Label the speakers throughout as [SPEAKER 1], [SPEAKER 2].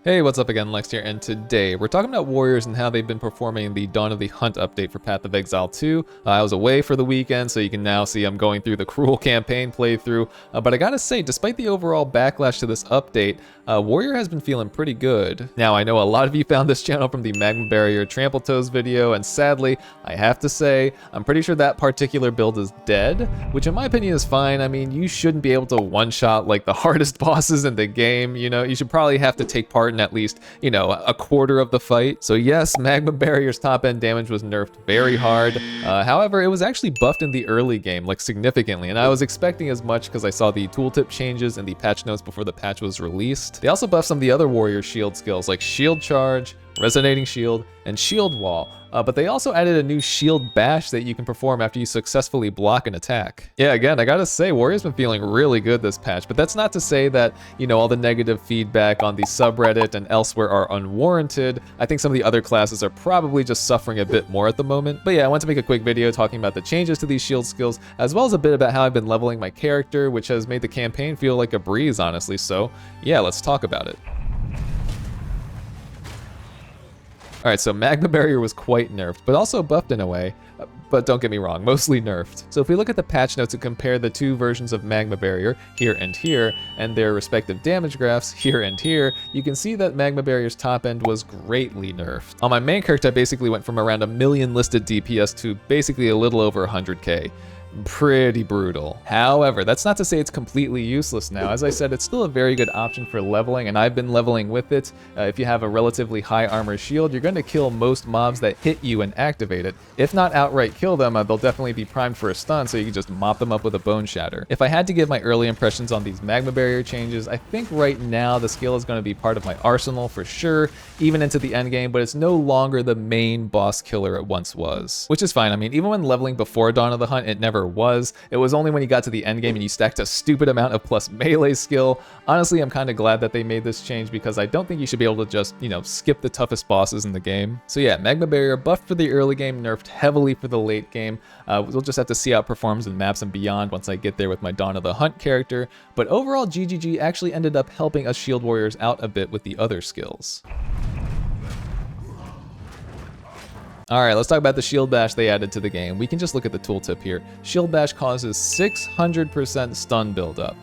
[SPEAKER 1] Hey, what's up again, Lex here, and today we're talking about warriors and how they've been performing in the Dawn of the Hunt update for Path of Exile 2. I was away for the weekend, so you can now see I'm going through the Cruel campaign playthrough, but I gotta say, despite the overall backlash to this update, Warrior has been feeling pretty good. Now, I know a lot of you found this channel from the Magma Barrier Trampletoes video, and sadly, I have to say, I'm pretty sure that particular build is dead, which in my opinion is fine. I mean, you shouldn't be able to one-shot like the hardest bosses in the game, you know? You should probably have to take part in at least, you know, a quarter of the fight. So yes, Magma Barrier's top end damage was nerfed very hard. However, it was actually buffed in the early game, like significantly, and I was expecting as much because I saw the tooltip changes in the patch notes before the patch was released. They also buffed some of the other warrior shield skills like shield charge, resonating shield, and shield wall, but they also added a new shield bash that you can perform after you successfully block an attack. Yeah, again, I gotta say, Warrior's been feeling really good this patch, but that's not to say that, you know, all the negative feedback on the subreddit and elsewhere are unwarranted. I think some of the other classes are probably just suffering a bit more at the moment. But yeah, I want to make a quick video talking about the changes to these shield skills, as well as a bit about how I've been leveling my character, which has made the campaign feel like a breeze, honestly. So yeah, let's talk about it. Alright, so Magma Barrier was quite nerfed, but also buffed in a way. But don't get me wrong, mostly nerfed. So if we look at the patch notes and compare the two versions of Magma Barrier, here and here, and their respective damage graphs, here and here, you can see that Magma Barrier's top end was greatly nerfed. On my main character, I basically went from around 1 million listed DPS to basically a little over 100k. Pretty brutal. However, that's not to say it's completely useless now. As I said, it's still a very good option for leveling, and I've been leveling with it. If you have a relatively high armor shield, you're going to kill most mobs that hit you and activate it. If not outright kill them, they'll definitely be primed for a stun, so you can just mop them up with a bone shatter. If I had to give my early impressions on these Magma Barrier changes, I think right now the skill is going to be part of my arsenal for sure, even into the end game, but it's no longer the main boss killer it once was. Which is fine. I mean, even when leveling before Dawn of the Hunt, it never was. It was only when you got to the end game and you stacked a stupid amount of plus melee skill. Honestly, I'm kind of glad that they made this change because I don't think you should be able to just, you know, skip the toughest bosses in the game. So yeah, Magma Barrier buffed for the early game, nerfed heavily for the late game. We'll just have to see how it performs in maps and beyond once I get there with my Dawn of the Hunt character. But overall, GGG actually ended up helping us shield warriors out a bit with the other skills. Alright, let's talk about the shield bash they added to the game. We can just look at the tooltip here. Shield bash causes 600% stun buildup.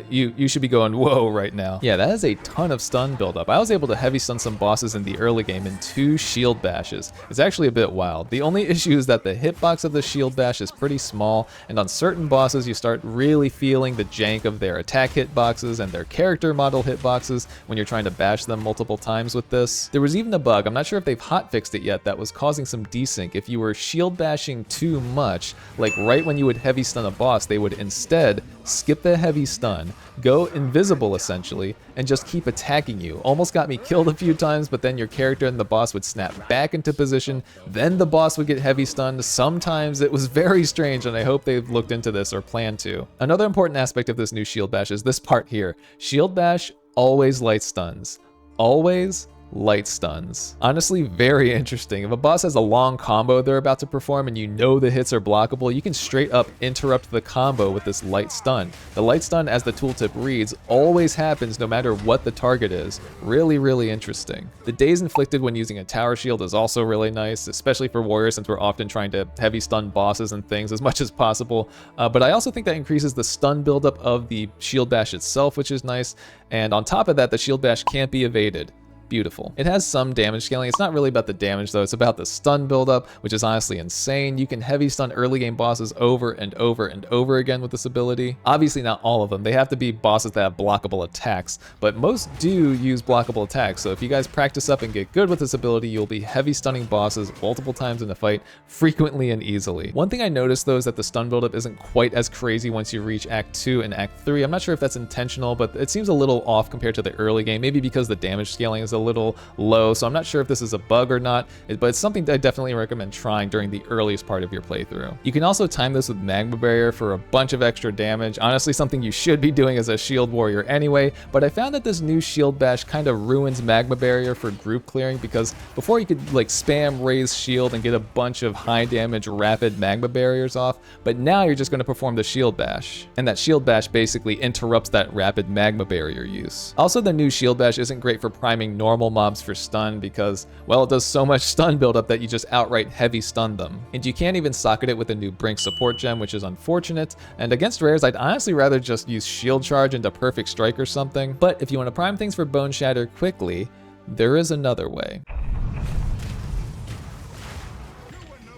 [SPEAKER 1] You should be going, whoa, right now. Yeah, that is a ton of stun buildup. I was able to heavy stun some bosses in the early game in 2 shield bashes. It's actually a bit wild. The only issue is that the hitbox of the shield bash is pretty small, and on certain bosses you start really feeling the jank of their attack hitboxes and their character model hitboxes when you're trying to bash them multiple times with this. There was even a bug, I'm not sure if they've hotfixed it yet, that was causing some desync. If you were shield bashing too much, like right when you would heavy stun a boss, they would instead skip the heavy stun, go invisible essentially, and just keep attacking you. Almost got me killed a few times, but then your character and the boss would snap back into position, then the boss would get heavy stunned. Sometimes it was very strange, and I hope they've looked into this or plan to. Another important aspect of this new shield bash is this part here. Shield bash always light stuns. Always light stuns. Honestly, very interesting. If a boss has a long combo they're about to perform and you know the hits are blockable, you can straight up interrupt the combo with this light stun. The light stun, as the tooltip reads, always happens no matter what the target is. Really, really interesting. The daze inflicted when using a tower shield is also really nice, especially for warriors since we're often trying to heavy stun bosses and things as much as possible. But I also think that increases the stun buildup of the shield bash itself, which is nice. And on top of that, the shield bash can't be evaded. Beautiful. It has some damage scaling. It's not really about the damage though, it's about the stun buildup, which is honestly insane. You can heavy stun early game bosses over and over and over again with this ability. Obviously not all of them. They have to be bosses that have blockable attacks, but most do use blockable attacks. So if you guys practice up and get good with this ability, you'll be heavy stunning bosses multiple times in a fight, frequently and easily. One thing I noticed though is that the stun buildup isn't quite as crazy once you reach Act 2 and Act 3. I'm not sure if that's intentional, but it seems a little off compared to the early game, maybe because the damage scaling is a little low, so I'm not sure if this is a bug or not, but it's something that I definitely recommend trying during the earliest part of your playthrough. You can also time this with Magma Barrier for a bunch of extra damage, honestly something you should be doing as a shield warrior anyway, but I found that this new shield bash kind of ruins Magma Barrier for group clearing, because before you could like spam raise shield and get a bunch of high damage rapid Magma Barriers off, but now you're just going to perform the shield bash, and that shield bash basically interrupts that rapid Magma Barrier use. Also, the new shield bash isn't great for priming normal mobs for stun because, well, it does so much stun buildup that you just outright heavy stun them. And you can't even socket it with a new Brink support gem, which is unfortunate. And against rares, I'd honestly rather just use shield charge into perfect strike or something. But if you want to prime things for bone shatter quickly, there is another way.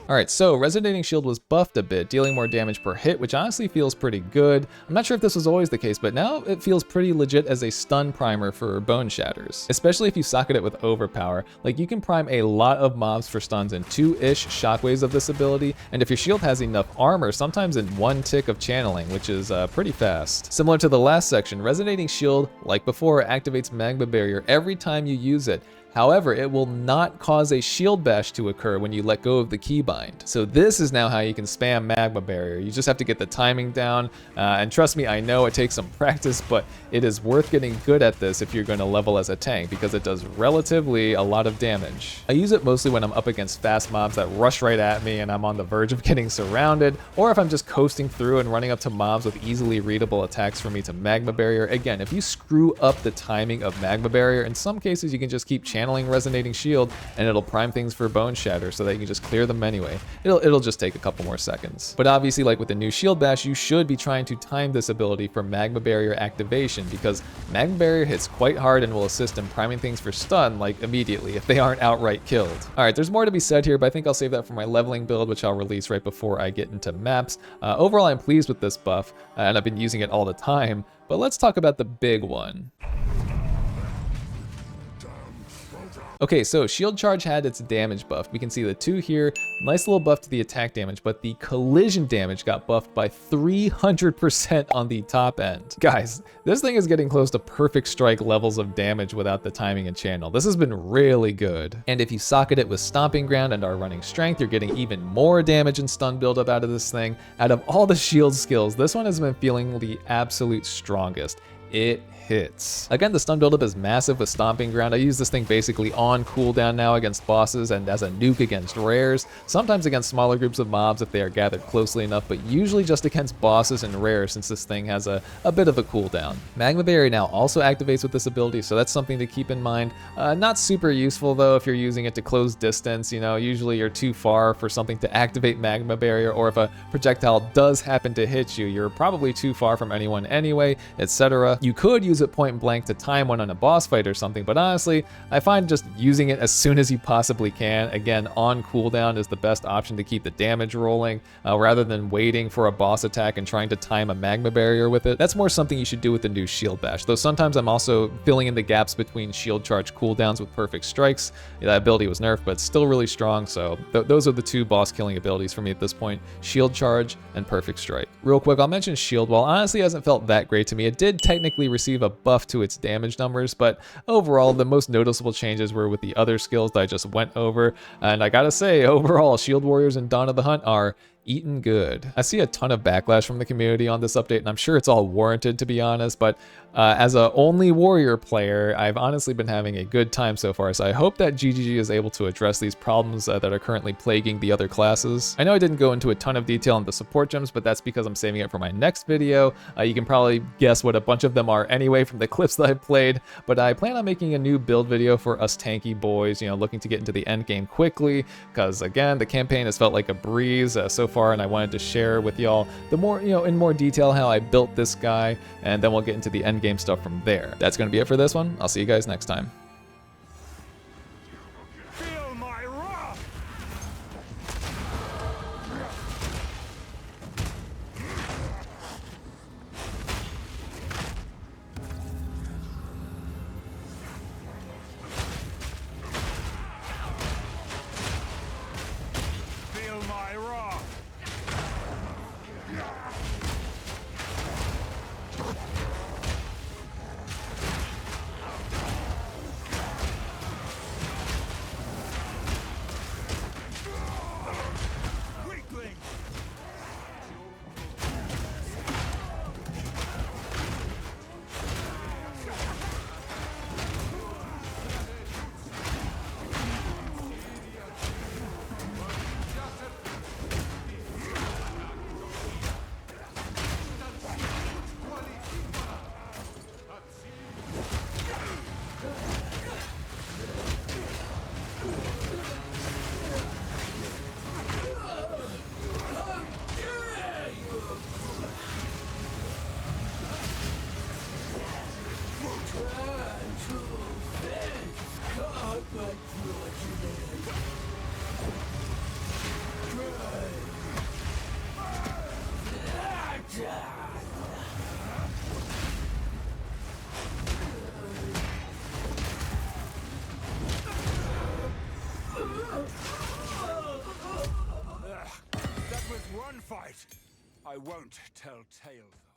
[SPEAKER 1] Alright, so Resonating Shield was buffed a bit, dealing more damage per hit, which honestly feels pretty good. I'm not sure if this was always the case, but now it feels pretty legit as a stun primer for bone shatters. Especially if you socket it with overpower. Like, you can prime a lot of mobs for stuns in 2-ish shockwaves of this ability, and if your shield has enough armor, sometimes in 1 tick of channeling, which is pretty fast. Similar to the last section, Resonating Shield, like before, activates Magma Barrier every time you use it. However, it will not cause a shield bash to occur when you let go of the keybind. So this is now how you can spam Magma Barrier. You just have to get the timing down, and trust me, I know it takes some practice, but it is worth getting good at this if you're going to level as a tank, because it does relatively a lot of damage. I use it mostly when I'm up against fast mobs that rush right at me and I'm on the verge of getting surrounded, or if I'm just coasting through and running up to mobs with easily readable attacks for me to Magma Barrier. Again, if you screw up the timing of Magma Barrier, in some cases you can just keep channeling Resonating Shield and it'll prime things for bone shatter so that you can just clear them anyway. It'll just take a couple more seconds. But obviously, like with the new shield bash, you should be trying to time this ability for Magma Barrier activation, because Magma Barrier hits quite hard and will assist in priming things for stun like immediately if they aren't outright killed. Alright, there's more to be said here, but I think I'll save that for my leveling build, which I'll release right before I get into maps. Overall, I'm pleased with this buff, and I've been using it all the time, but let's talk about the big one. Okay, so shield charge had its damage buff. We can see the 2 here, nice little buff to the attack damage, but the collision damage got buffed by 300% on the top end. Guys, this thing is getting close to perfect strike levels of damage without the timing and channel. This has been really good. And if you socket it with Stomping Ground and are running strength, you're getting even more damage and stun buildup out of this thing. Out of all the shield skills, this one has been feeling the absolute strongest. It hits. Again, the stun buildup is massive with Stomping Ground. I use this thing basically on cooldown now against bosses and as a nuke against rares, sometimes against smaller groups of mobs if they are gathered closely enough, but usually just against bosses and rares since this thing has a bit of a cooldown. Magma Barrier now also activates with this ability, so that's something to keep in mind. Not super useful though if you're using it to close distance. You know, usually you're too far for something to activate Magma Barrier, or if a projectile does happen to hit you, you're probably too far from anyone anyway, etc. You could use it point blank to time one on a boss fight or something, but honestly, I find just using it as soon as you possibly can, again, on cooldown, is the best option to keep the damage rolling, rather than waiting for a boss attack and trying to time a Magma Barrier with it. That's more something you should do with the new shield bash, though sometimes I'm also filling in the gaps between shield charge cooldowns with perfect strikes. That ability was nerfed, but it's still really strong, so those are the 2 boss killing abilities for me at this point: shield charge and perfect strike. Real quick, I'll mention shield wall. Honestly, hasn't felt that great to me. It did technically receive a buff to its damage numbers, but overall the most noticeable changes were with the other skills that I just went over, and I gotta say, overall, Shield Warriors and Dawn of the Hunt are eating good. I see a ton of backlash from the community on this update, and I'm sure it's all warranted, to be honest, but as a only warrior player, I've honestly been having a good time so far, so I hope that GGG is able to address these problems that are currently plaguing the other classes. I know I didn't go into a ton of detail on the support gems, but that's because I'm saving it for my next video. You can probably guess what a bunch of them are anyway from the clips that I've played, but I plan on making a new build video for us tanky boys, you know, looking to get into the end game quickly, because again, the campaign has felt like a breeze so far, and I wanted to share with y'all the more, you know, in more detail how I built this guy, and then we'll get into the end game stuff from there. That's going to be it for this one. I'll see you guys next time.
[SPEAKER 2] I won't tell tales, though.